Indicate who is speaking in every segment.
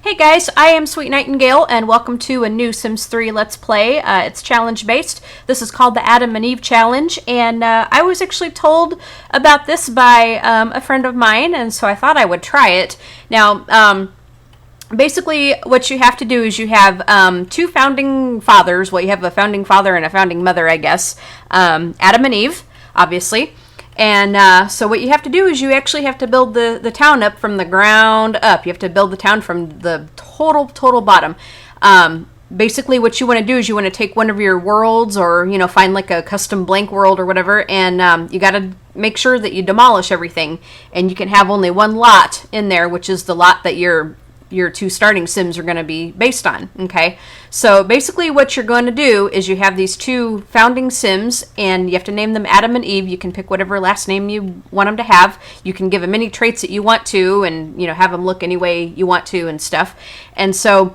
Speaker 1: Hey guys, I am Sweet Nightingale, and welcome to a new Sims 3 Let's Play. It's challenge-based. This is called the Adam and Eve Challenge, and I was actually told about this by a friend of mine, and so I thought I would try it. Now, basically, what you have to do is you have two founding fathers. Well, you have a founding father and a founding mother, I guess. Adam and Eve, obviously. And so what you have to do is you actually have to build the town up from the ground up. You have to build the town from the total bottom. Basically, what you want to do is you want to take one of your worlds, or find like a custom blank world or whatever, and you got to make sure that you demolish everything. And you can have only one lot in there, which is the lot that your two starting Sims are going to be based on. Okay, so basically what you're going to do is you have these two founding Sims, and you have to name them Adam and Eve. You can pick whatever last name you want them to have. You can give them any traits that you want to, and have them look any way you want to and stuff. And so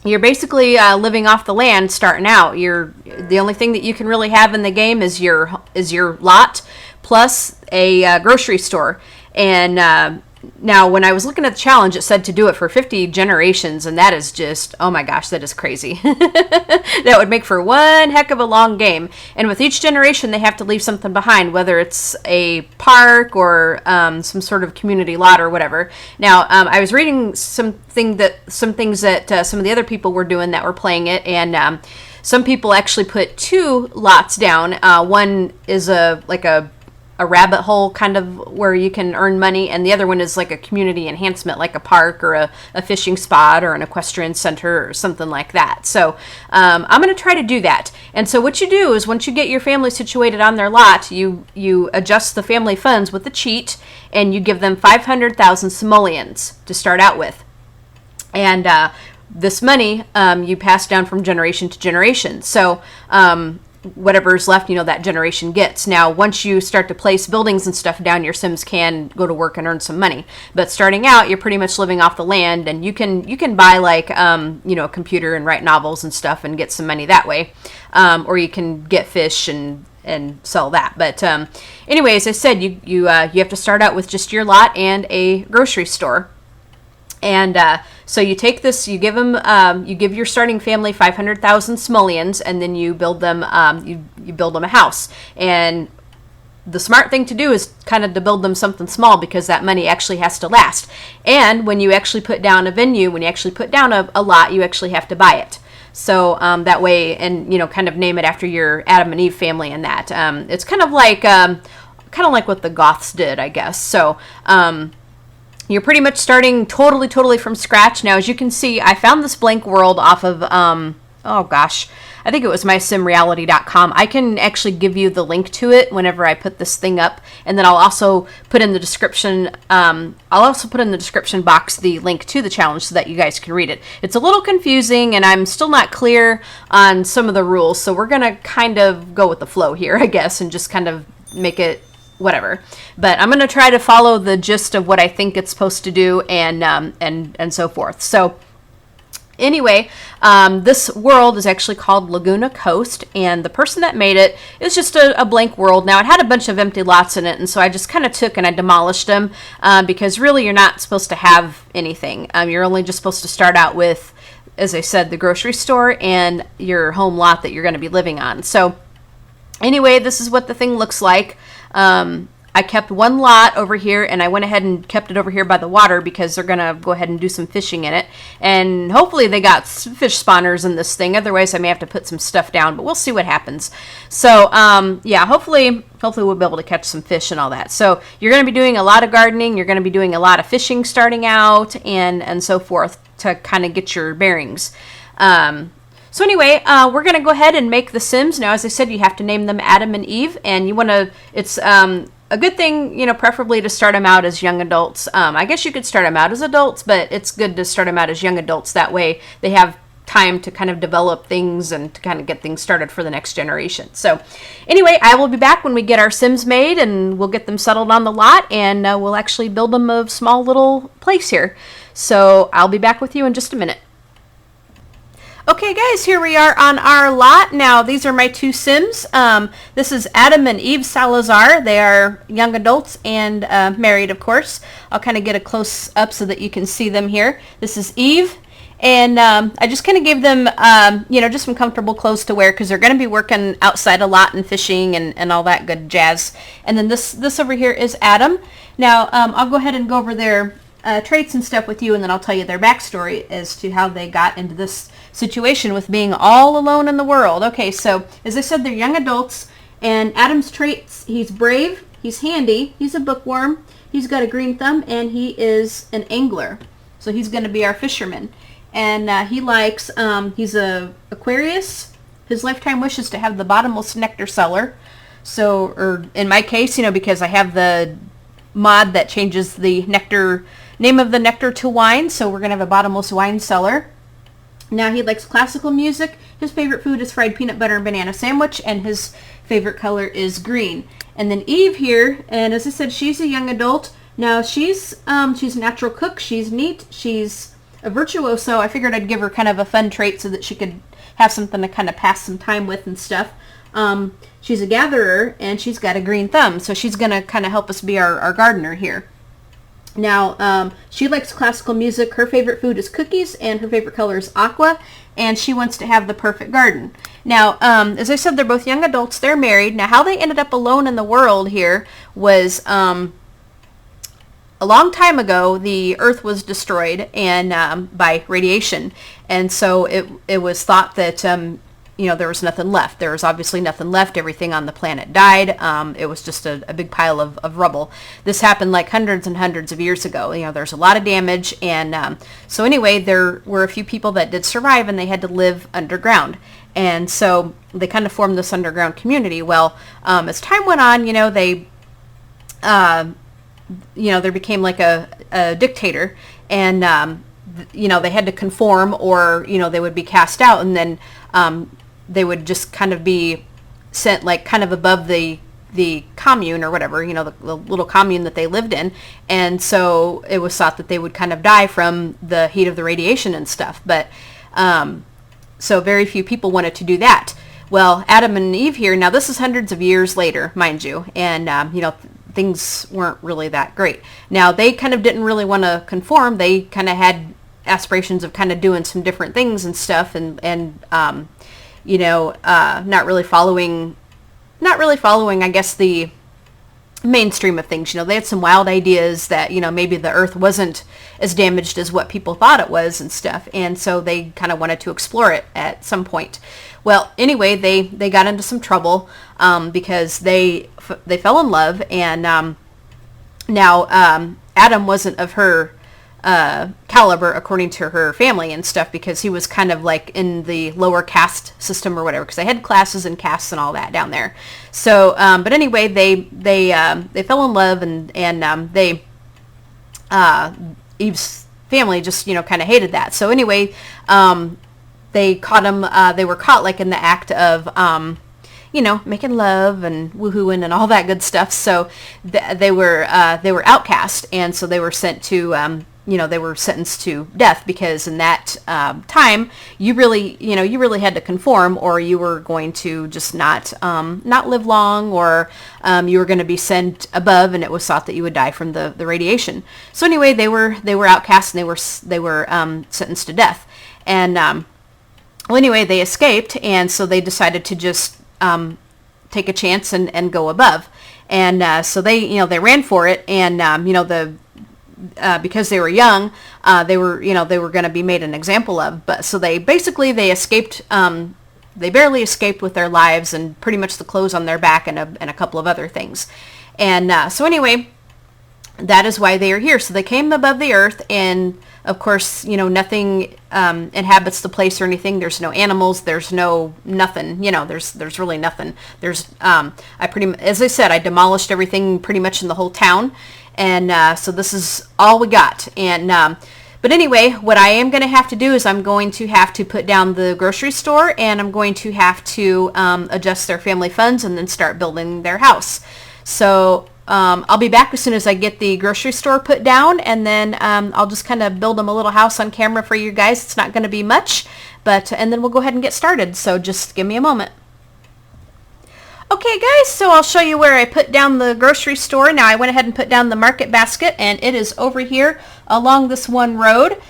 Speaker 1: you're basically living off the land starting out. The only thing that you can really have in the game is your lot plus a grocery store. And now, when I was looking at the challenge, it said to do it for 50 generations, and that is just, oh my gosh, that is crazy. That would make for one heck of a long game. And with each generation, they have to leave something behind, whether it's a park or some sort of community lot or whatever. Now, I was reading some things that some of the other people were doing that were playing it, and some people actually put two lots down. One is a rabbit hole kind of where you can earn money, and the other one is like a community enhancement, like a park or a fishing spot or an equestrian center or something like that. So I'm going to try to do that. And so what you do is, once you get your family situated on their lot, you adjust the family funds with a cheat, and you give them 500,000 simoleons to start out with. And this money you pass down from generation to generation. So whatever's left, that generation gets. Now, once you start to place buildings and stuff down, your Sims can go to work and earn some money. But starting out, you're pretty much living off the land, and you can buy like a computer and write novels and stuff and get some money that way, or you can get fish and sell that. But anyway, as I said, you have to start out with just your lot and a grocery store. And so you take this, you give your starting family 500,000 simoleons, and then you build them, you build them a house. And the smart thing to do is kind of to build them something small, because that money actually has to last. And when you actually put down a venue, when you actually put down a lot, you actually have to buy it. So that way, and kind of name it after your Adam and Eve family and that. It's kind of like what the Goths did, I guess. So you're pretty much starting totally from scratch. Now, as you can see, I found this blank world off of, oh gosh, I think it was mysimreality.com. I can actually give you the link to it whenever I put this thing up, and then I'll also put in the description, box the link to the challenge so that you guys can read it. It's a little confusing, and I'm still not clear on some of the rules, so we're going to kind of go with the flow here, I guess, and just kind of make it whatever. But I'm going to try to follow the gist of what I think it's supposed to do, and so forth. So anyway, this world is actually called Laguna Coast, and the person that made it is just a blank world. Now, it had a bunch of empty lots in it, and so I just kind of took and I demolished them, because really you're not supposed to have anything. You're only just supposed to start out with, as I said, the grocery store and your home lot that you're going to be living on. So anyway, this is what the thing looks like. I kept one lot over here, and I went ahead and kept it over here by the water, because they're going to go ahead and do some fishing in it. And hopefully they got fish spawners in this thing. Otherwise, I may have to put some stuff down, but we'll see what happens. So, yeah, hopefully we'll be able to catch some fish and all that. So you're going to be doing a lot of gardening. You're going to be doing a lot of fishing starting out, and so forth, to kind of get your bearings. So anyway, we're going to go ahead and make the Sims. Now, as I said, you have to name them Adam and Eve, and you want to, it's a good thing, preferably to start them out as young adults. I guess you could start them out as adults, but it's good to start them out as young adults. That way they have time to kind of develop things and to kind of get things started for the next generation. So anyway, I will be back when we get our Sims made, and we'll get them settled on the lot, and we'll actually build them a small little place here. So I'll be back with you in just a minute. Okay, guys, here we are on our lot. Now, these are my two Sims. This is Adam and Eve Salazar. They are young adults and married, of course. I'll kind of get a close-up so that you can see them here. This is Eve. And I just kind of gave them, just some comfortable clothes to wear because they're going to be working outside a lot and fishing and all that good jazz. And then this over here is Adam. Now, I'll go ahead and go over their traits and stuff with you, and then I'll tell you their backstory as to how they got into this situation with being all alone in the world. Okay, so as I said, they're young adults, and Adam's traits: he's brave, he's handy, he's a bookworm, he's got a green thumb, and he is an angler. So he's going to be our fisherman. And he likes, he's a Aquarius. His lifetime wish is to have the bottomless nectar cellar. So, or in my case, because I have the mod that changes the name of the nectar to wine, so we're going to have a bottomless wine cellar. Now, he likes classical music. His favorite food is fried peanut butter and banana sandwich, and his favorite color is green. And then Eve here, and as I said, she's a young adult. Now, she's a natural cook. She's neat. She's a virtuoso. I figured I'd give her kind of a fun trait so that she could have something to kind of pass some time with and stuff. She's a gatherer, and she's got a green thumb, so she's going to kind of help us be our gardener here. Now, she likes classical music. Her favorite food is cookies, and her favorite color is aqua, and she wants to have the perfect garden. Now, as I said, they're both young adults. They're married. Now, how they ended up alone in the world here was a long time ago, the Earth was destroyed and by radiation, and so it was thought that there was nothing left. There was obviously nothing left. Everything on the planet died. It was just a big pile of rubble. This happened like hundreds and hundreds of years ago. There's a lot of damage. And so anyway, there were a few people that did survive, and they had to live underground. And so they kind of formed this underground community. Well, as time went on, they there became like a dictator, and they had to conform, or they would be cast out, and then they would just kind of be sent like kind of above the commune or whatever, the little commune that they lived in. And so it was thought that they would kind of die from the heat of the radiation and stuff. But so very few people wanted to do that. Well, Adam and Eve here, now this is hundreds of years later, mind you, and things weren't really that great. Now, they kind of didn't really want to conform. They kind of had aspirations of kind of doing some different things and stuff, and not really following, I guess, the mainstream of things. They had some wild ideas that, maybe the Earth wasn't as damaged as what people thought it was and stuff, and so they kind of wanted to explore it at some point. Well, anyway, they got into some trouble because they fell in love, and now Adam wasn't of her caliber according to her family and stuff, because he was kind of like in the lower caste system or whatever, because they had classes and castes and all that down there. So, but anyway, they fell in love, and Eve's family just kind of hated that. So anyway, they caught him. They were caught like in the act of making love and woohooing and all that good stuff. So they were outcast, and so they were sent to they were sentenced to death, because in that time you really had to conform, or you were going to just not live long, or you were going to be sent above, and it was thought that you would die from the radiation. So anyway, they were outcast, and they were sentenced to death. And well, anyway, they escaped, and so they decided to just take a chance and go above. And so they ran for it, and because they were young, they were going to be made an example of. But so they escaped. They barely escaped with their lives, and pretty much the clothes on their back, and a couple of other things. And so anyway, that is why they are here. So they came above the Earth, and of course, nothing inhabits the place or anything. There's no animals. There's no nothing. There's really nothing. There's as I said, I demolished everything pretty much in the whole town, and so this is all we got. And but anyway, what I am going to have to do is I'm going to have to put down the grocery store, and I'm going to have to adjust their family funds, and then start building their house. So I'll be back as soon as I get the grocery store put down, and then I'll just kind of build them a little house on camera for you guys. It's not going to be much, but and then we'll go ahead and get started. So just give me a moment. Okay guys, so I'll show you where I put down the grocery store. Now I went ahead and put down the market basket, and it is over here along this one road.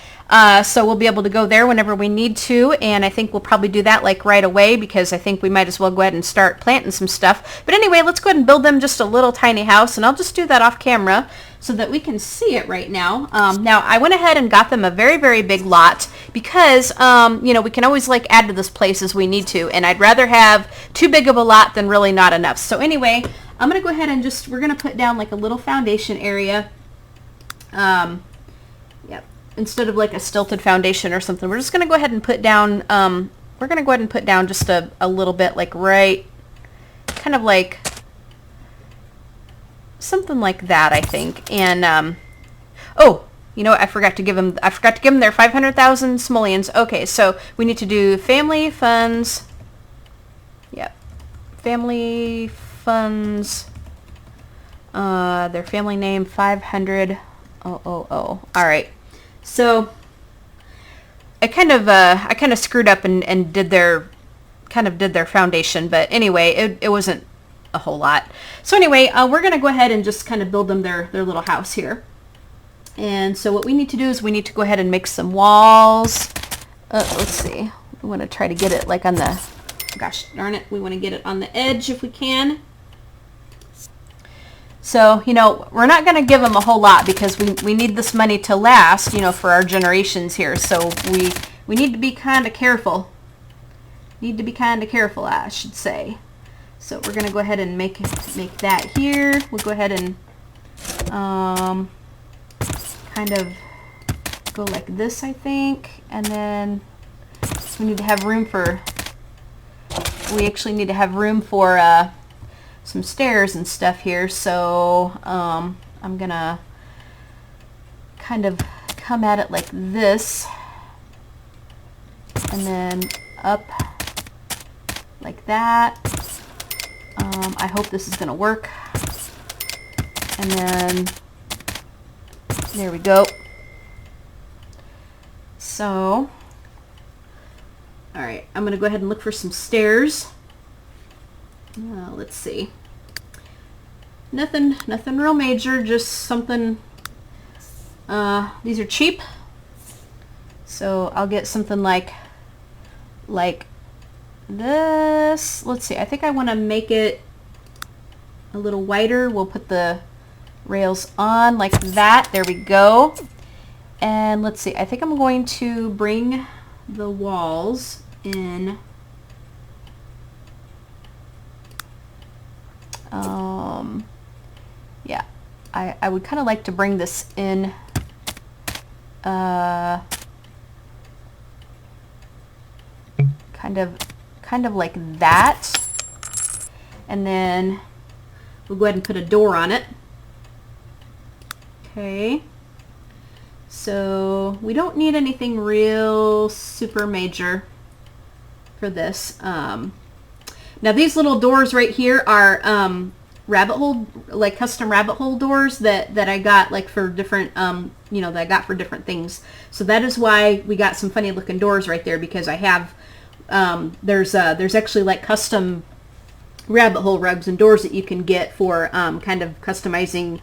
Speaker 1: So we'll be able to go there whenever we need to, and I think we'll probably do that like right away, because I think we might as well go ahead and start planting some stuff. But anyway, let's go ahead and build them just a little tiny house, and I'll just do that off camera so that we can see it right now. Now I went ahead and got them a very, very big lot because, you know, we can always like add to this place as we need to, and I'd rather have too big of a lot than really not enough. So anyway, I'm going to go ahead and we're going to put down like a little foundation area. Yep. Instead of like a stilted foundation or something, we're just going to go ahead and put down, we're going to go ahead and put down just a little bit, like right, kind of like something like that, I think. And oh, you know what? I forgot to give them their 500,000 simoleons. Okay, so we need to do family funds. Yep, family funds. Their family name 500. All right. So I kind of screwed up and did their foundation, but anyway, it wasn't a whole lot. So anyway, we're going to go ahead and just kind of build them their little house here. And so what we need to do is we need to go ahead and make some walls. Let's see. We want to try to get it like on the, gosh darn it, we want to get it on the edge if we can. So, you know, we're not going to give them a whole lot because we need this money to last, you know, for our generations here. So we need to be kind of careful. I should say. So we're going to go ahead and make that here. We'll go ahead and kind of go like this, I think. And then we need to have room for, we actually need to have room for some stairs and stuff here. So I'm going to kind of come at it like this. And then up like that. I hope this is going to work. And then there we go. So, all right, I'm going to go ahead and look for some stairs. Let's see. Nothing real major, just something. These are cheap. So I'll get something like this. Let's see, I think I want to make it a little wider. We'll put the rails on like that. There we go. And let's see, I think I'm going to bring the walls in. Yeah, I would kind of like to bring this in kind of like that, and then we'll go ahead and put a door on it. Okay, so we don't need anything real super major for this. Now these little doors right here are rabbit hole, like custom rabbit hole doors that I got like for different, you know, that I got for different things. So that is why we got some funny looking doors right there, because I have, there's actually like custom rabbit hole rugs and doors that you can get for kind of customizing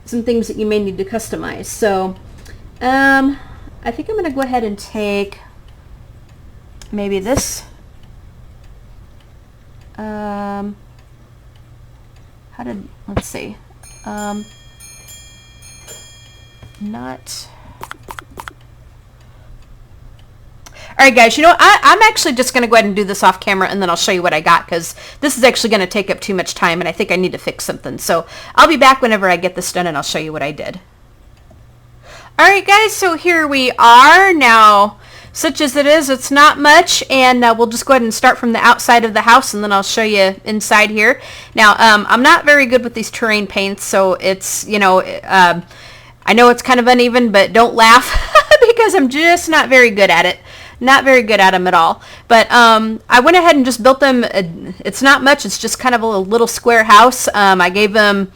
Speaker 1: some things that you may need to customize. So I think I'm going to go ahead and take maybe this. Let's see, not, all right guys, you know, I'm actually just going to go ahead and do this off camera, and then I'll show you what I got, because this is actually going to take up too much time, and I think I need to fix something. So I'll be back whenever I get this done, and I'll show you what I did. All right guys, so here we are now. Such as it is, it's not much, and we'll just go ahead and start from the outside of the house, and then I'll show you inside here. Now, I'm not very good with these terrain paints, so it's, you know, I know it's kind of uneven, but don't laugh because I'm just not very good at it. not very good at them at all. But I went ahead and just built them. It's not much. It's just kind of a little square house. I gave them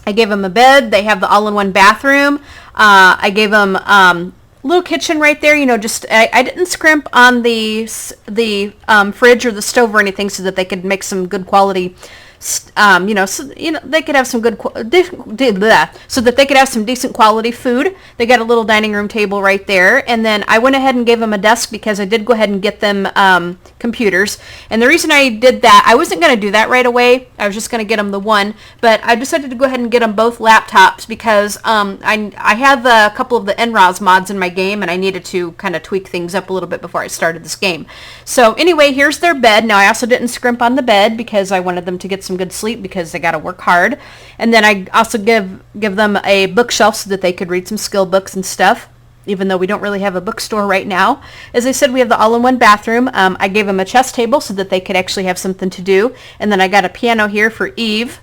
Speaker 1: a bed. They have the all-in-one bathroom. I gave them little kitchen right there. You know, just I didn't scrimp on the fridge or the stove or anything, so that they could make some good quality. You know, so they could have some good so that they could have some decent quality food. They got a little dining room table right there, and then I went ahead and gave them a desk because I did go ahead and get them computers. And the reason I did that, I wasn't going to do that right away. I was just going to get them the one, but I decided to go ahead and get them both laptops because I have a couple of the NROS mods in my game, and I needed to kind of tweak things up a little bit before I started this game. So anyway, here's their bed. Now I also didn't scrimp on the bed because I wanted them to get some good sleep because they got to work hard. And then I also give them a bookshelf so that they could read some skill books and stuff, even though we don't really have a bookstore right now. As I said, we have the all-in-one bathroom. I gave them a chess table so that they could actually have something to do. And then I got a piano here for Eve.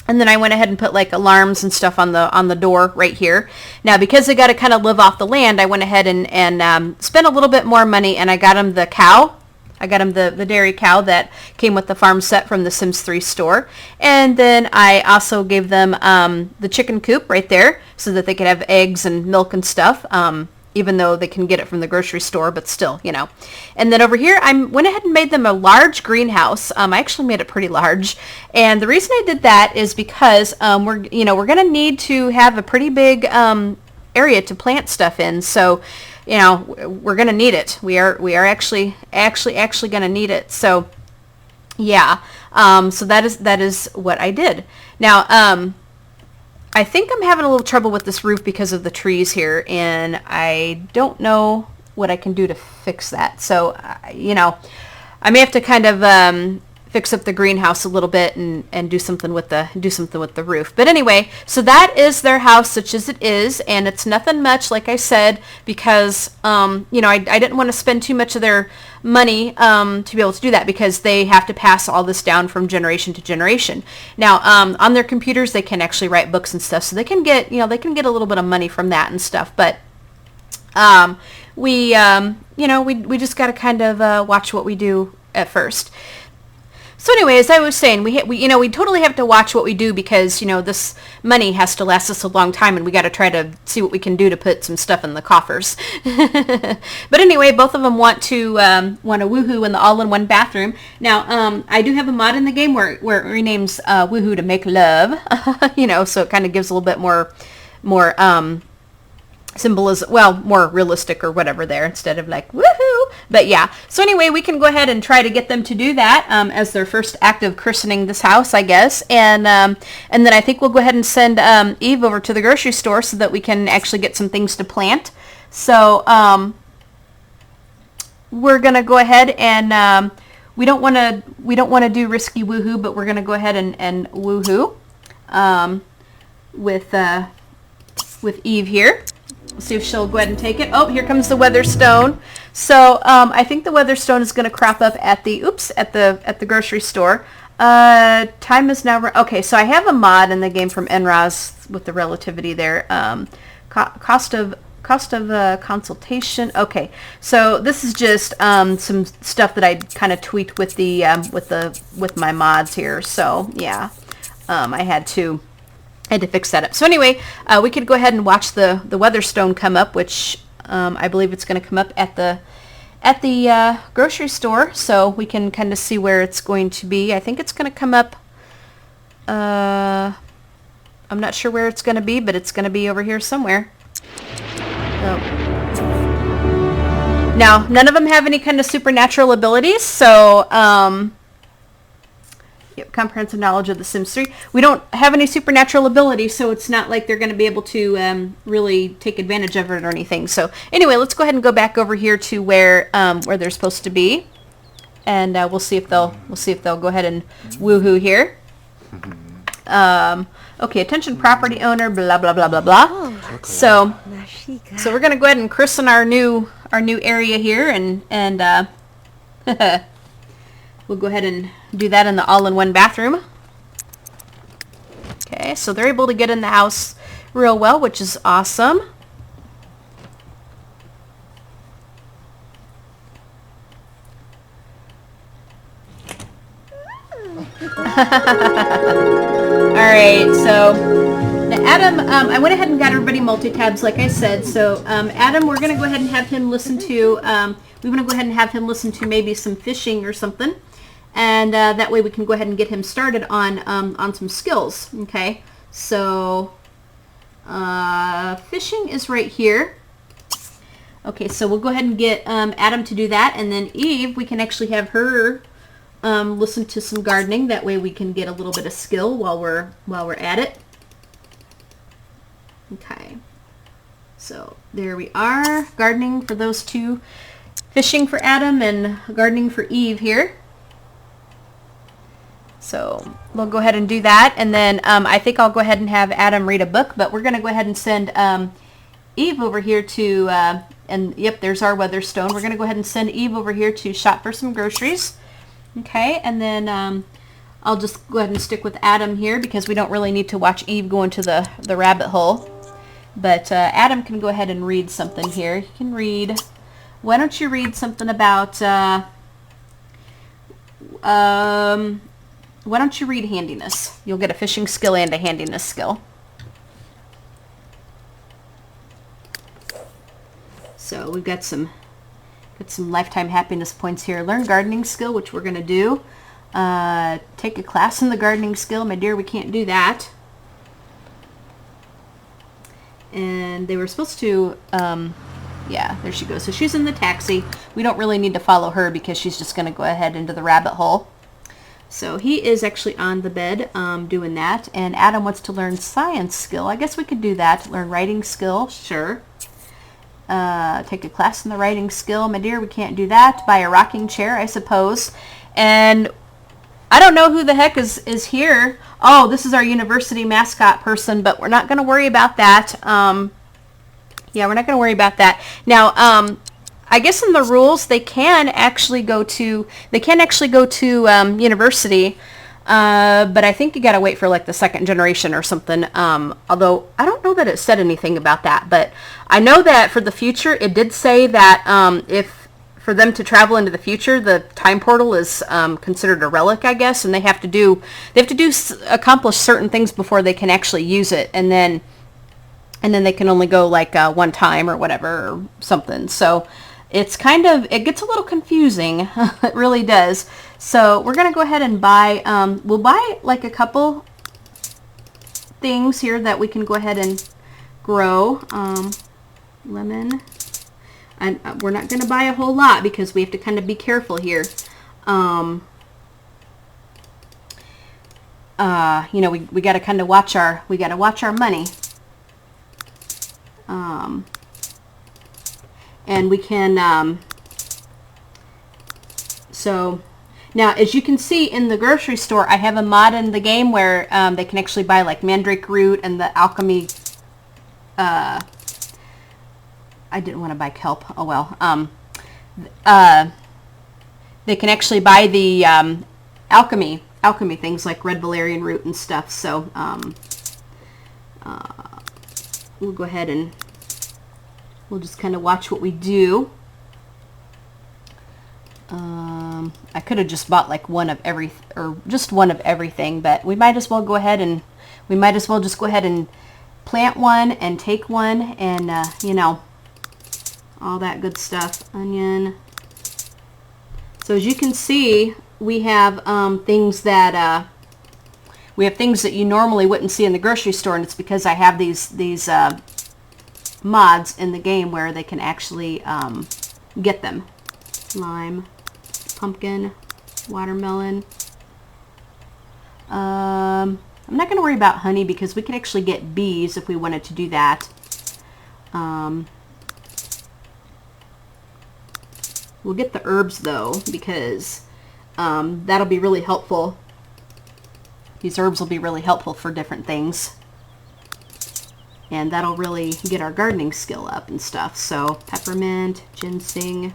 Speaker 1: And then I went ahead and put like alarms and stuff on the door right here. Now, because they got to kind of live off the land, I went ahead and spent a little bit more money, and I got them the cow. I got them the dairy cow that came with the farm set from the Sims 3 store. And then I also gave them the chicken coop right there so that they could have eggs and milk and stuff, even though they can get it from the grocery store, but still, you know. And then over here, I went ahead and made them a large greenhouse. I actually made it pretty large. And the reason I did that is because we're going to need to have a pretty big area to plant stuff in. So, you know, we're going to need it. We are actually going to need it. So, yeah. So that is what I did. Now, I think I'm having a little trouble with this roof because of the trees here, and I don't know what I can do to fix that. So, you know, I may have to kind of fix up the greenhouse a little bit and do something with the roof. But anyway, so that is their house, such as it is, and it's nothing much, like I said, because you know, I didn't want to spend too much of their money to be able to do that, because they have to pass all this down from generation to generation. Now, on their computers, they can actually write books and stuff, so they can get a little bit of money from that and stuff. But we just got to kind of watch what we do at first. So anyway, as I was saying, we totally have to watch what we do, because, you know, this money has to last us a long time, and we got to try to see what we can do to put some stuff in the coffers. But anyway, both of them want to woohoo in the all-in-one bathroom. Now, I do have a mod in the game where it renames woohoo to make love, you know, so it kind of gives a little bit more symbolism, well, more realistic or whatever there, instead of like woohoo. But yeah, so anyway, we can go ahead and try to get them to do that as their first act of christening this house, I guess. And then I think we'll go ahead and send Eve over to the grocery store so that we can actually get some things to plant. So we're gonna go ahead and we don't want to do risky woohoo, but we're gonna go ahead and woohoo with Eve here. Let's see if she'll go ahead and take it. Oh, here comes the Weatherstone. So I think the Weatherstone is going to crop up at the grocery store. Time is now. Okay, so I have a mod in the game from NROS with the relativity there. Cost of consultation. Okay, so this is just some stuff that I kind of tweaked with with my mods here. So yeah, I had to fix that up. So anyway, we could go ahead and watch the Weatherstone come up, which I believe it's going to come up at the grocery store, so we can kind of see where it's going to be. I think it's going to come up, I'm not sure where it's going to be, but it's going to be over here somewhere. Oh. Now, none of them have any kind of supernatural abilities, so yep, comprehensive knowledge of The Sims 3. We don't have any supernatural abilities, so it's not like they're going to be able to really take advantage of it or anything. So anyway, let's go ahead and go back over here to where they're supposed to be, and we'll see if they'll go ahead and woohoo here. Okay, attention property owner, blah blah blah blah blah. Oh. So we're going to go ahead and christen our new area here, and we'll go ahead and do that in the all-in-one bathroom. Okay, so they're able to get in the house real well, which is awesome. Alright, so now Adam, I went ahead and got everybody multi-tabs like I said. So Adam, we're going to go ahead and have him listen to, we want to go ahead and have him listen to maybe some fishing or something. And that way we can go ahead and get him started on some skills. Okay, so fishing is right here. Okay, so we'll go ahead and get Adam to do that, and then Eve, we can actually have her listen to some gardening. That way we can get a little bit of skill while we're at it. Okay, so there we are, gardening for those two, fishing for Adam and gardening for Eve here. So we'll go ahead and do that, and then I think I'll go ahead and have Adam read a book, but we're going to go ahead and send Eve over here to, and yep, there's our Weatherstone. We're going to go ahead and send Eve over here to shop for some groceries. Okay, and then I'll just go ahead and stick with Adam here because we don't really need to watch Eve go into the rabbit hole. But Adam can go ahead and read something here. He can read, why don't you read something about, why don't you read handiness? You'll get a fishing skill and a handiness skill. So we've got some lifetime happiness points here. Learn gardening skill, which we're going to do. Take a class in the gardening skill. My dear, we can't do that. And they were supposed to, yeah, there she goes. So she's in the taxi. We don't really need to follow her because she's just going to go ahead into the rabbit hole. So he is actually on the bed doing that. And Adam wants to learn science skill. I guess we could do that. Learn writing skill. Sure. Take a class in the writing skill. My dear, we can't do that. Buy a rocking chair, I suppose. And I don't know who the heck is here. Oh, this is our university mascot person, but we're not going to worry about that. Yeah, we're not going to worry about that. Now, I guess in the rules, they can actually go to university, but I think you got to wait for like the second generation or something. Although I don't know that it said anything about that, but I know that for the future, it did say that if for them to travel into the future, the time portal is considered a relic, I guess, and they have to accomplish certain things before they can actually use it, and then they can only go like one time or whatever or something. So it's it gets a little confusing. It really does. So we're going to go ahead and buy, we'll buy like a couple things here that we can go ahead and grow. Lemon. And we're not going to buy a whole lot because we have to kind of be careful here. You know, we got to kind of watch our money. And we can, so now as you can see in the grocery store, I have a mod in the game where they can actually buy like mandrake root and the alchemy, I didn't want to buy kelp. Oh well. They can actually buy the alchemy things like red valerian root and stuff. So we'll go ahead and we'll just kind of watch what we do. I could have just bought like one of everything, but we might as well go ahead and just go ahead and plant one and take one and you know, all that good stuff. Onion. So as you can see, we have things that you normally wouldn't see in the grocery store, and it's because I have these mods in the game where they can actually get them. Lime, pumpkin, watermelon. I'm not going to worry about honey because we could actually get bees if we wanted to do that. We'll get the herbs though because that'll be really helpful. These herbs will be really helpful for different things. And that'll really get our gardening skill up and stuff. So peppermint, ginseng.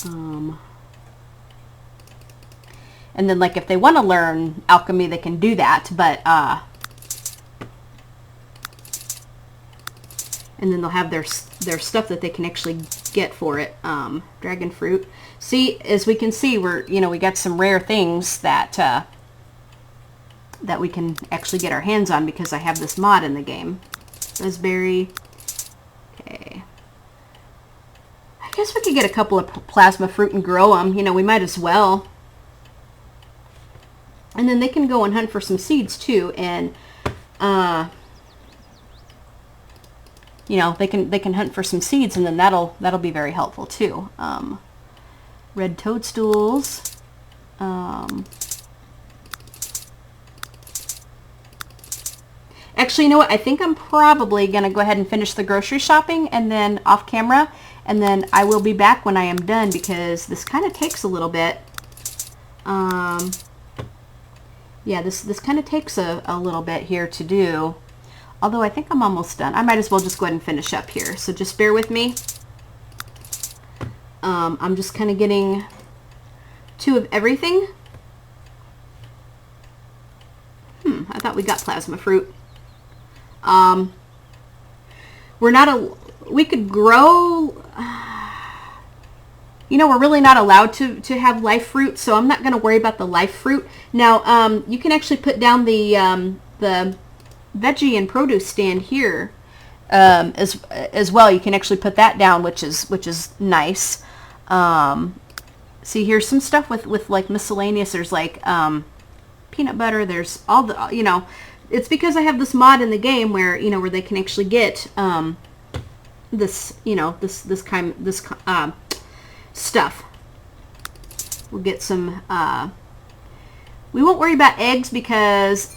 Speaker 1: And then like if they want to learn alchemy, they can do that. But and then they'll have their stuff that they can actually get for it. Dragon fruit. See, as we can see, we got some rare things that that we can actually get our hands on because I have this mod in the game. Raspberry. Okay. I guess we could get a couple of plasma fruit and grow them. You know, we might as well. And then they can go and hunt for some seeds too, and you know, they can hunt for some seeds, and then that'll be very helpful too. Red toadstools. Actually, you know what? I think I'm probably going to go ahead and finish the grocery shopping and then off camera, and then I will be back when I am done because this kind of takes a little bit. Yeah, this kind of takes a little bit here to do, although I think I'm almost done. I might as well just go ahead and finish up here, so just bear with me. I'm just kind of getting 2 of everything. I thought we got plasma fruit. We could grow, you know, we're really not allowed to have live fruit, so I'm not going to worry about the live fruit. Now, you can actually put down the veggie and produce stand here, as well. You can actually put that down, which is nice. See, here's some stuff with like miscellaneous. There's like, peanut butter. There's all the, you know, it's because I have this mod in the game where, you know, where they can actually get, this, you know, this stuff. We'll get some, we won't worry about eggs because,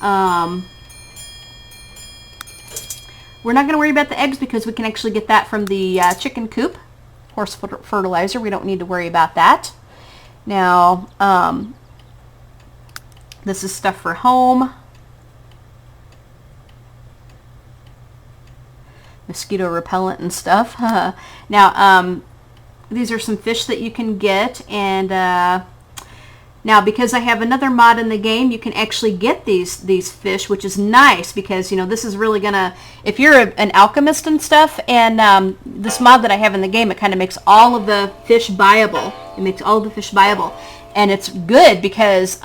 Speaker 1: we're not going to worry about the eggs because we can actually get that from the chicken coop. Horse fertilizer, we don't need to worry about that. Now, this is stuff for home. Mosquito repellent and stuff. Now, these are some fish that you can get, and now because I have another mod in the game, you can actually get these fish, which is nice because, you know, this is really gonna, if you're an alchemist and stuff, and this mod that I have in the game, it kind of makes all of the fish viable. It makes all of the fish viable. And it's good because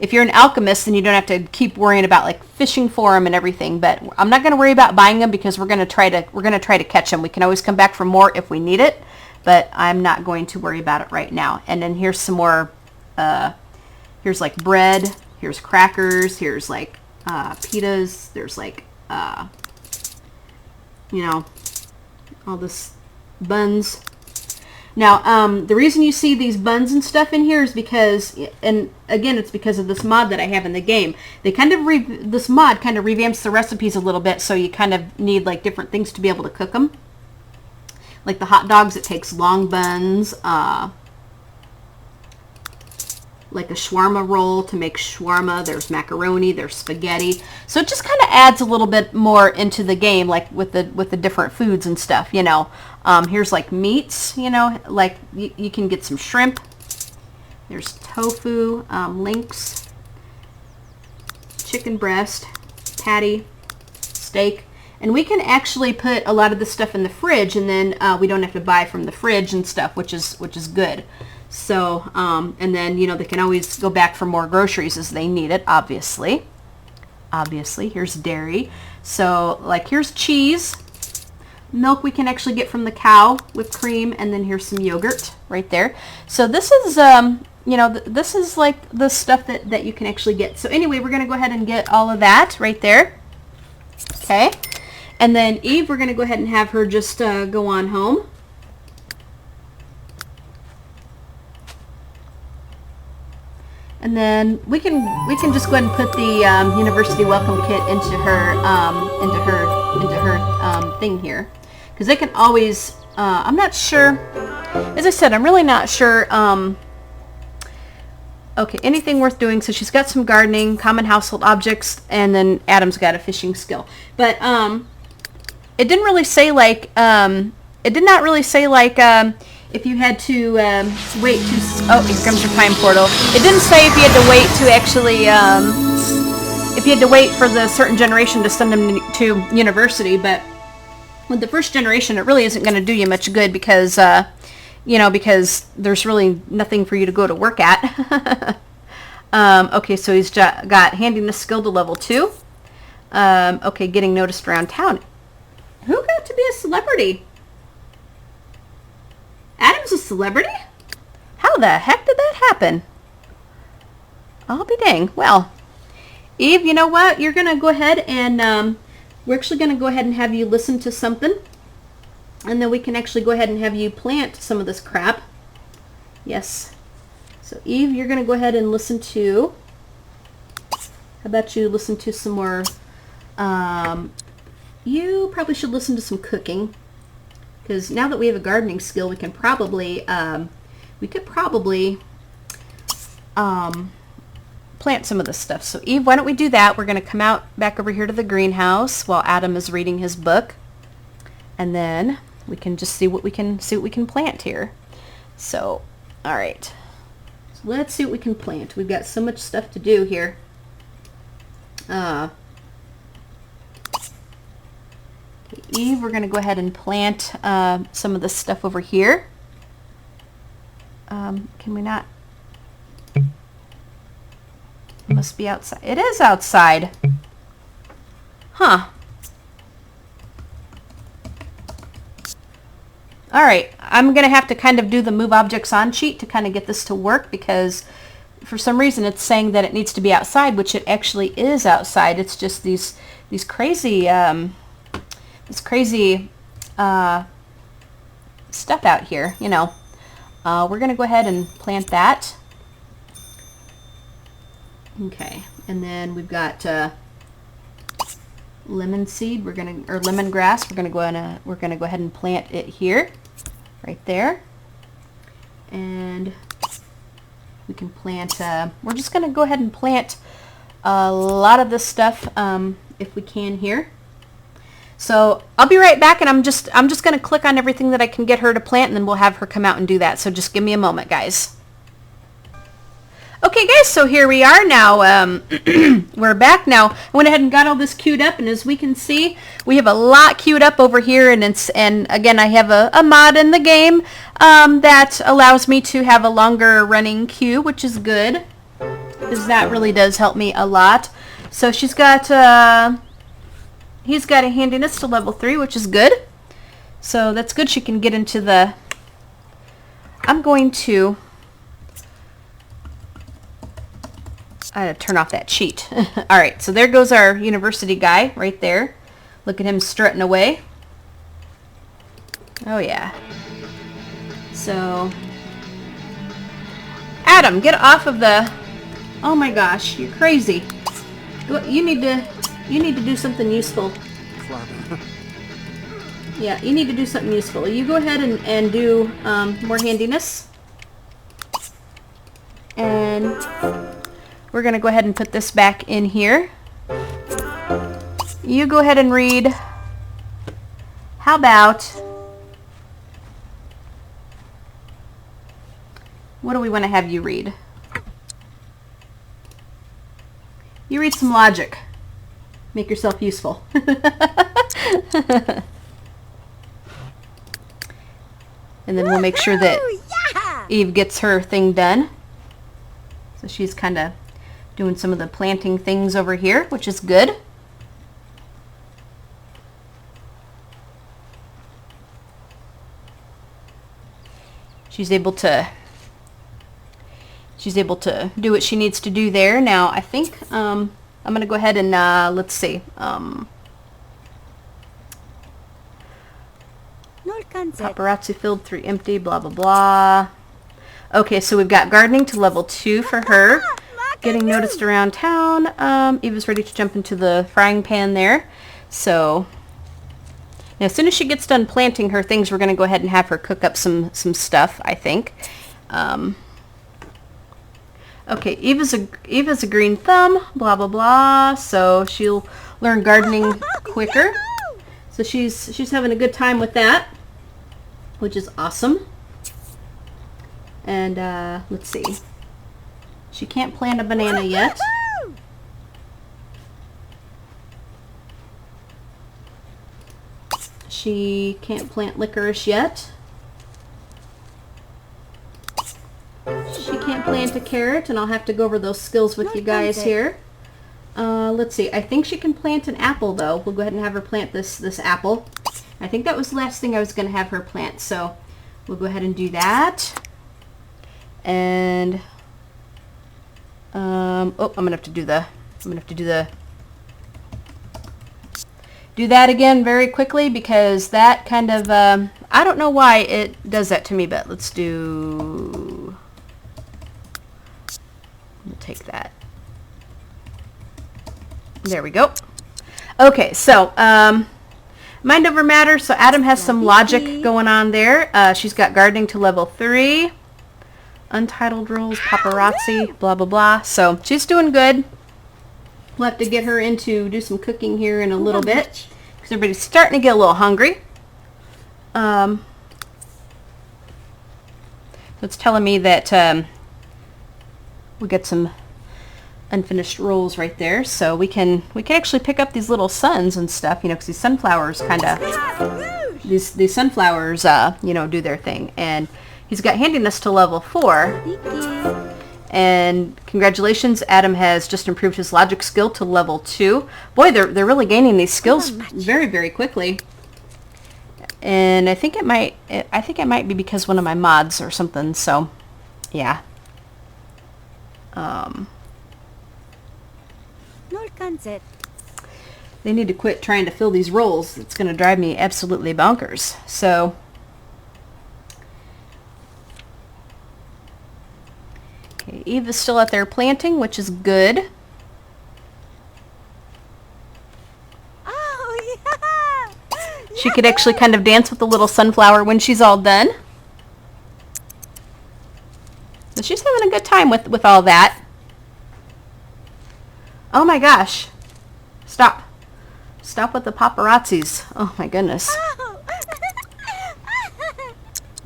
Speaker 1: if you're an alchemist, then you don't have to keep worrying about like fishing for them and everything. But I'm not going to worry about buying them because we're going to try to catch them. We can always come back for more if we need it, but I'm not going to worry about it right now. And then here's some more. Here's like bread. Here's crackers. Here's like pitas. There's like you know, all this buns. Now, the reason you see these buns and stuff in here is because, and again, it's because of this mod that I have in the game. They kind of, this mod kind of revamps the recipes a little bit, so you kind of need like different things to be able to cook them. Like the hot dogs, it takes long buns, like a shawarma roll to make shawarma. There's macaroni, there's spaghetti. So it just kind of adds a little bit more into the game, like with the different foods and stuff, you know. Here's like meats, you know, like you can get some shrimp. There's tofu, lynx, chicken breast, patty, steak. And we can actually put a lot of this stuff in the fridge, and then we don't have to buy from the fridge and stuff, which is good. So, and then, you know, they can always go back for more groceries as they need it, obviously. Here's dairy. So, like, here's cheese. Milk we can actually get from the cow, whipped cream, and then here's some yogurt right there. So this is, you know, this is like the stuff that you can actually get. So anyway, we're going to go ahead and get all of that right there. Okay. And then Eve, we're going to go ahead and have her just go on home. And then we can just go ahead and put the university welcome kit into her thing here, because they can always. I'm not sure. As I said, I'm really not sure. Okay, anything worth doing. So she's got some gardening, common household objects, and then Adam's got a fishing skill. But it didn't really say like. It did not really say like. If you had to wait to... Oh, here comes your time portal. It didn't say if you had to wait to actually... if you had to wait for the certain generation to send them to university, but with the first generation, it really isn't going to do you much good because, you know, because there's really nothing for you to go to work at. Okay, so he's got handiness skill to level 2. Okay, getting noticed around town. Who got to be a celebrity? Adam's a celebrity? How the heck did that happen? I'll be dang. Well, Eve, you know what? You're going to go ahead and we're actually going to go ahead and have you listen to something. And then we can actually go ahead and have you plant some of this crap. Yes. So Eve, you're going to go ahead and listen to... How about you listen to some more... you probably should listen to some cooking. Because now that we have a gardening skill, we can probably... we could probably... plant some of this stuff. So Eve, why don't we do that? We're going to come out back over here to the greenhouse while Adam is reading his book. And then we can just see what we can plant here. So, all right. So let's see what we can plant. We've got so much stuff to do here. Okay, Eve, we're going to go ahead and plant some of this stuff over here. Can we not? It must be outside. It is outside. Huh. All right, I'm going to have to kind of do the move objects on cheat to kind of get this to work, because for some reason it's saying that it needs to be outside, which it actually is outside. It's just these crazy stuff out here, you know. We're going to go ahead and plant that. Okay, and then we've got lemon seed. Or lemongrass. We're gonna go ahead and plant it here, right there, and we can plant. We're just gonna go ahead and plant a lot of this stuff if we can here. So I'll be right back, and I'm just gonna click on everything that I can get her to plant, and then we'll have her come out and do that. So just give me a moment, guys. Okay guys, so here we are now. We're back now. I went ahead and got all this queued up, and as we can see, we have a lot queued up over here, and again, I have a mod in the game that allows me to have a longer running queue, which is good, because that really does help me a lot. So he's got a handiness to level 3, which is good. So that's good. She can get into the... I'm going to turn off that cheat. All right, so there goes our university guy right there. Look at him strutting away. Oh yeah. So, Adam, get off of the... Oh my gosh, you're crazy. You need to do something useful. Yeah, you need to do something useful. You go ahead and do more handiness. And we're going to go ahead and put this back in here. You go ahead and read. How about... What do we want to have you read? You read some logic. Make yourself useful. And then we'll make sure that Eve gets her thing done. So she's kind of doing some of the planting things over here, which is good. She's able to do what she needs to do there. Now I think I'm going to go ahead and let's see. Paparazzi filled 3 empty, blah blah blah. Okay, so we've got gardening to level 2 for her. Getting noticed around town. Eva's ready to jump into the frying pan there. So now as soon as she gets done planting her things, we're going to go ahead and have her cook up some stuff, I think. Okay, Eva's a green thumb, blah blah blah. So she'll learn gardening quicker. So she's having a good time with that, which is awesome. And let's see. She can't plant a banana yet. She can't plant licorice yet. She can't plant a carrot, and I'll have to go over those skills with you guys here. Let's see. I think she can plant an apple, though. We'll go ahead and have her plant this apple. I think that was the last thing I was going to have her plant, so we'll go ahead and do that. And I'm gonna have to do that again very quickly, because that kind of I don't know why it does that to me, but we'll take that. There we go. Okay, so mind over matter. So Adam has some logic going on there. She's got gardening to level 3. Untitled rules, paparazzi, blah, blah, blah. So she's doing good. We'll have to get her into do some cooking here in a little bit, because everybody's starting to get a little hungry. It's telling me that we got some unfinished rolls right there, so we can actually pick up these little suns and stuff, you know, because these sunflowers kind of these sunflowers you know, do their thing. And he's got handiness to level 4. And congratulations, Adam has just improved his logic skill to level 2. Boy, they're really gaining these skills very, very quickly. And I think it might be because one of my mods or something. So, yeah. They need to quit trying to fill these roles. It's going to drive me absolutely bonkers. So. Okay, Eve is still out there planting, which is good.
Speaker 2: Oh, yeah!
Speaker 1: She could actually kind of dance with the little sunflower when she's all done. So she's having a good time with all that. Oh my gosh. Stop. Stop with the paparazzis. Oh my goodness.
Speaker 2: Oh.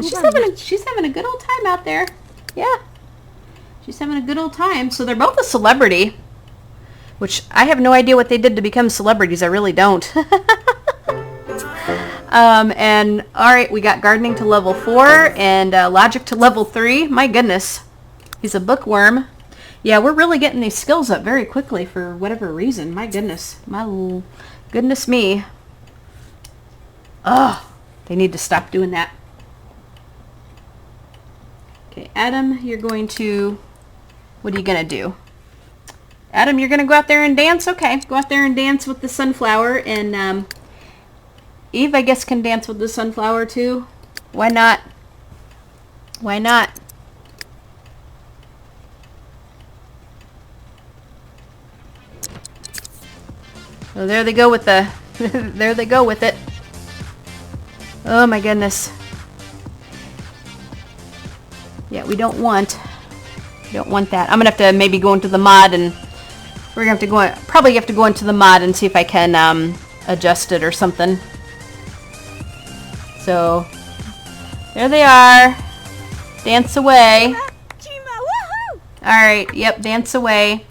Speaker 1: She's having a good old time out there. Yeah. She's having a good old time. So they're both a celebrity, which I have no idea what they did to become celebrities. I really don't. And all right, we got gardening to level 4 and logic to level 3. My goodness, he's a bookworm. Yeah, we're really getting these skills up very quickly for whatever reason. My goodness, goodness me. Oh, they need to stop doing that. Okay, Adam, you're going to. What are you going to do? Adam, you're going to go out there and dance? Okay, go out there and dance with the sunflower. And Eve, I guess, can dance with the sunflower too. Why not? Why not? So there they go with the... there they go with it. Oh my goodness. Yeah, we don't want that. I'm gonna have to maybe go into the mod, and we're gonna have to probably have to go into the mod and see if I can adjust it or something. So there they are. Dance away. Alright, yep, dance away.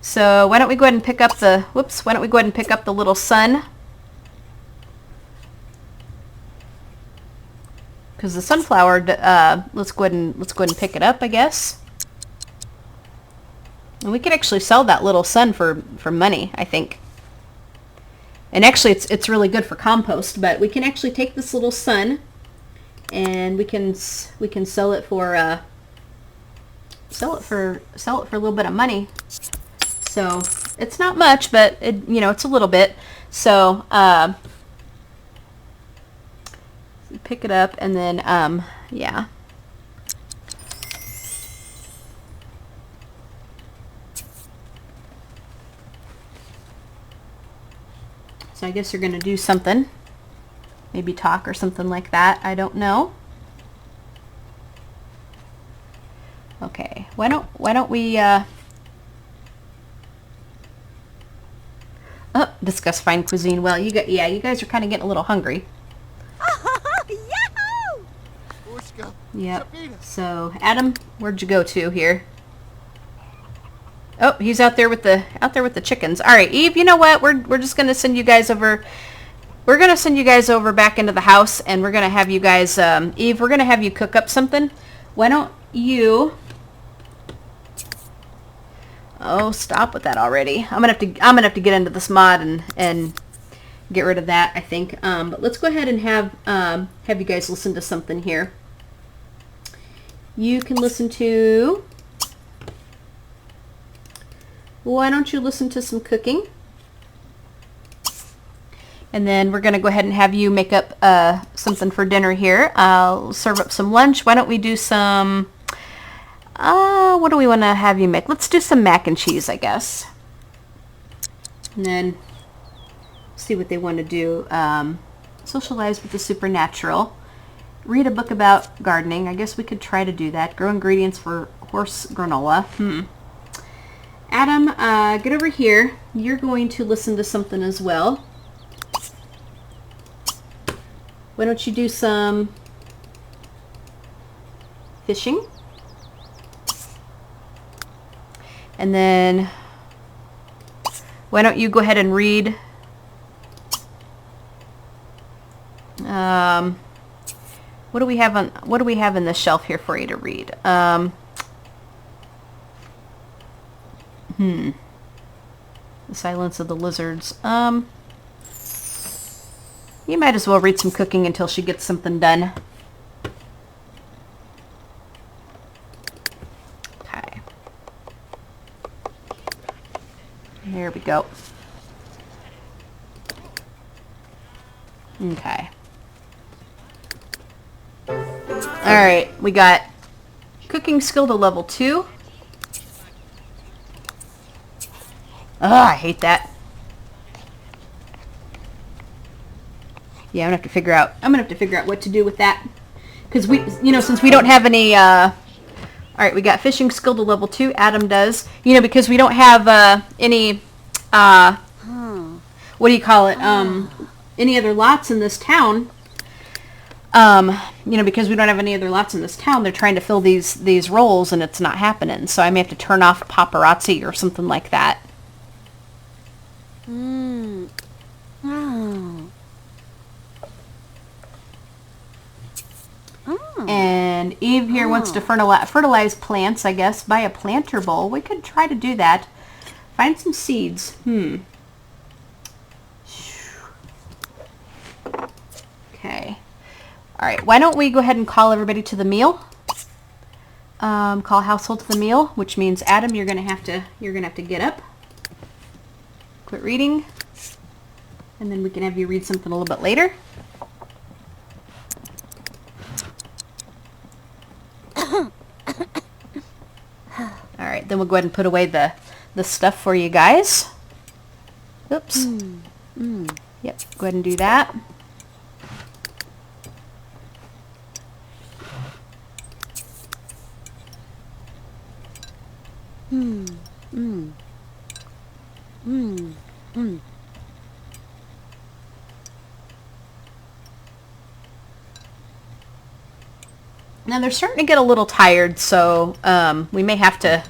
Speaker 1: So why don't we go ahead and pick up the why don't we go ahead and pick up the little sun? Because the sunflower, let's go ahead and pick it up, I guess. And we could actually sell that little sun for money, I think. And actually, it's really good for compost. But we can actually take this little sun, and we can sell it for a little bit of money. So it's not much, but it's a little bit. So. Pick it up, and then yeah. So I guess you're gonna do something, maybe talk or something like that. I don't know. Okay, why don't we discuss fine cuisine? Well, you guys are kind of getting a little hungry. Yep. So, Adam, where'd you go to here? Oh, he's out there with the chickens. All right, Eve, you know what? We're just gonna send you guys over. We're gonna send you guys over back into the house, and we're gonna have you guys, Eve, we're gonna have you cook up something. Why don't you Oh, stop with that already. I'm gonna have to get into this mod and get rid of that, I think. But let's go ahead and have you guys listen to something here. You can listen to, why don't you listen to some cooking? And then we're going to go ahead and have you make up something for dinner here. I'll serve up some lunch. Why don't we do some, what do we want to have you make? Let's do some mac and cheese, I guess. And then see what they want to do. Socialize with the supernatural. Read a book about gardening. I guess we could try to do that. Grow ingredients for horse granola. Adam, get over here. You're going to listen to something as well. Why don't you do some fishing? And then why don't you go ahead and read what do we have in the shelf here for you to read? The Silence of the Lizards. You might as well read some cooking until she gets something done. Okay. There we go. Okay. Alright, we got cooking skill to level 2. I hate that. Yeah, I'm gonna have to figure out what to do with that. Because since we don't have any, alright, we got fishing skill to level 2, Adam does. Because we don't have, any, what do you call it, any other lots in this town, because we don't have any other lots in this town, they're trying to fill these roles and it's not happening. So I may have to turn off paparazzi or something like that. And Eve here wants to fertilize plants, I guess. Buy a planter bowl. We could try to do that. Find some seeds. Okay. Alright, why don't we go ahead and call everybody to the meal? Call household to the meal, which means Adam, you're gonna have to get up. Quit reading. And then we can have you read something a little bit later. Alright, then we'll go ahead and put away the stuff for you guys. Oops. Yep, go ahead and do that. Now they're starting to get a little tired, so we may have to.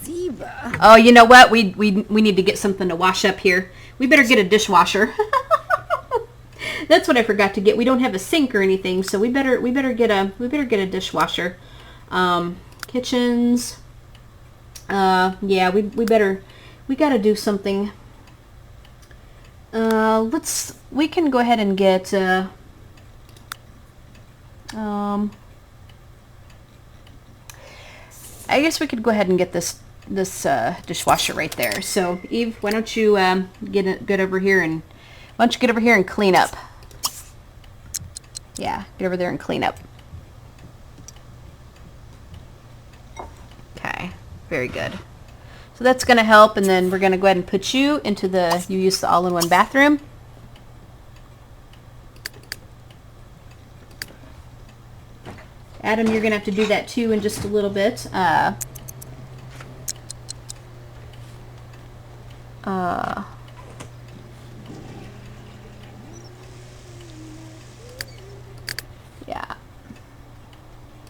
Speaker 2: Zebra.
Speaker 1: Oh, you know what? We need to get something to wash up here. We better get a dishwasher. That's what I forgot to get. We don't have a sink or anything, so we better get a dishwasher. Kitchens. Yeah, we gotta do something. We can go ahead and get, I guess we could go ahead and get this dishwasher right there. So Eve, why don't you get over here and clean up? Yeah, get over there and clean up. Okay, very good. So that's going to help, and then we're going to go ahead and put you into you use the all-in-one bathroom. Adam, you're going to have to do that too in just a little bit. Yeah.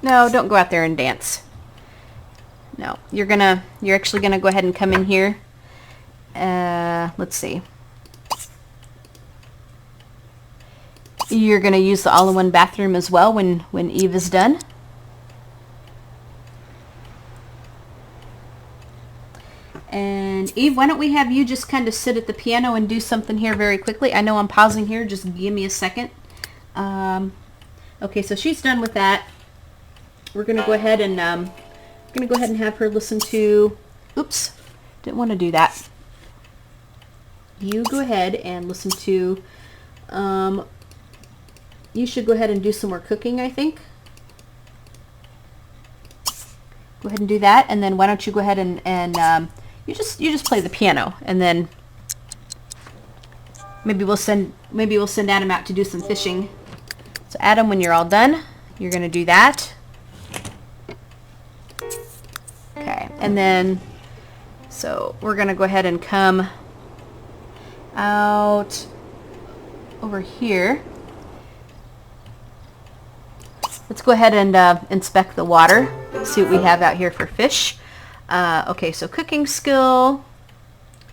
Speaker 1: No, don't go out there and dance. No, you're actually gonna go ahead and come in here. Let's see. You're gonna use the all-in-one bathroom as well when Eve is done. Eve, why don't we have you just kind of sit at the piano and do something here very quickly? I know I'm pausing here. Just give me a second. Okay, so she's done with that. We're going to go ahead and have her listen to... Oops, didn't want to do that. You go ahead and listen to... you should go ahead and do some more cooking, I think. Go ahead and do that, and then why don't you go ahead and you just play the piano, and then maybe we'll send Adam out to do some fishing. So Adam, when you're all done, you're gonna do that. Okay, and then so we're gonna go ahead and come out over here. Let's go ahead and inspect the water, see what we have out here for fish. Okay, so cooking skill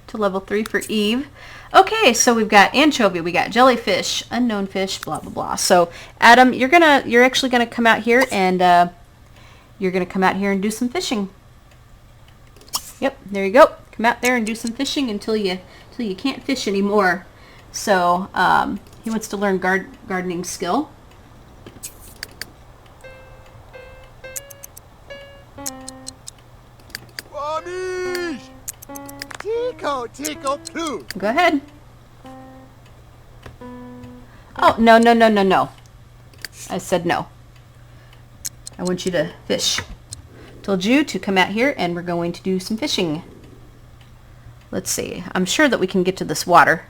Speaker 1: to level 3 for Eve. Okay, so we've got anchovy, we got jellyfish, unknown fish, blah blah blah. So Adam, you're actually gonna come out here and do some fishing. Yep, there you go. Come out there and do some fishing until you can't fish anymore. So he wants to learn gardening skill. Go ahead. Oh, no. I said no. I want you to fish. Told you to come out here and we're going to do some fishing. Let's see. I'm sure that we can get to this water.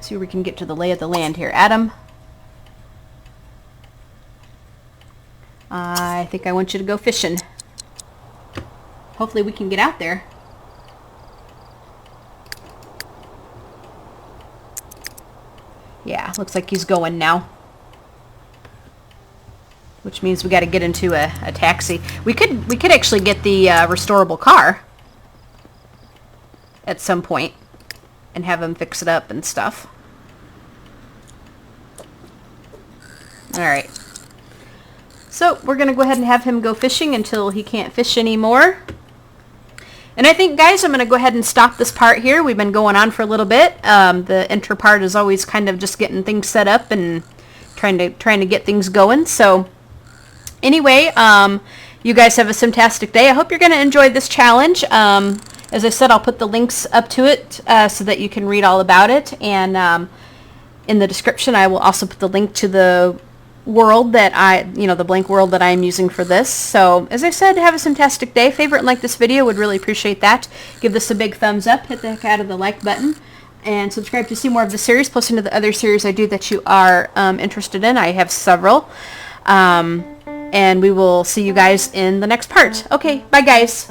Speaker 1: See if we can get to the lay of the land here. Adam, I think I want you to go fishing. Hopefully we can get out there. Yeah, looks like he's going now. Which means we got to get into a taxi. We could actually get the restorable car at some point and have him fix it up and stuff. All right. So we're going to go ahead and have him go fishing until he can't fish anymore. And I think, guys, I'm going to go ahead and stop this part here. We've been going on for a little bit. The intro part is always kind of just getting things set up and trying to get things going. So anyway, you guys have a fantastic day. I hope you're going to enjoy this challenge. As I said, I'll put the links up to it so that you can read all about it. And in the description, I will also put the link to the world that the blank world that I'm using for this. So as I said, have a fantastic day. Favorite and like this video, would really appreciate that. Give this a big thumbs up, hit the heck out of the like button, and subscribe to see more of the series, plus into the other series I do that you are interested in. I have several. And we will see you guys in the next part. Okay, bye guys.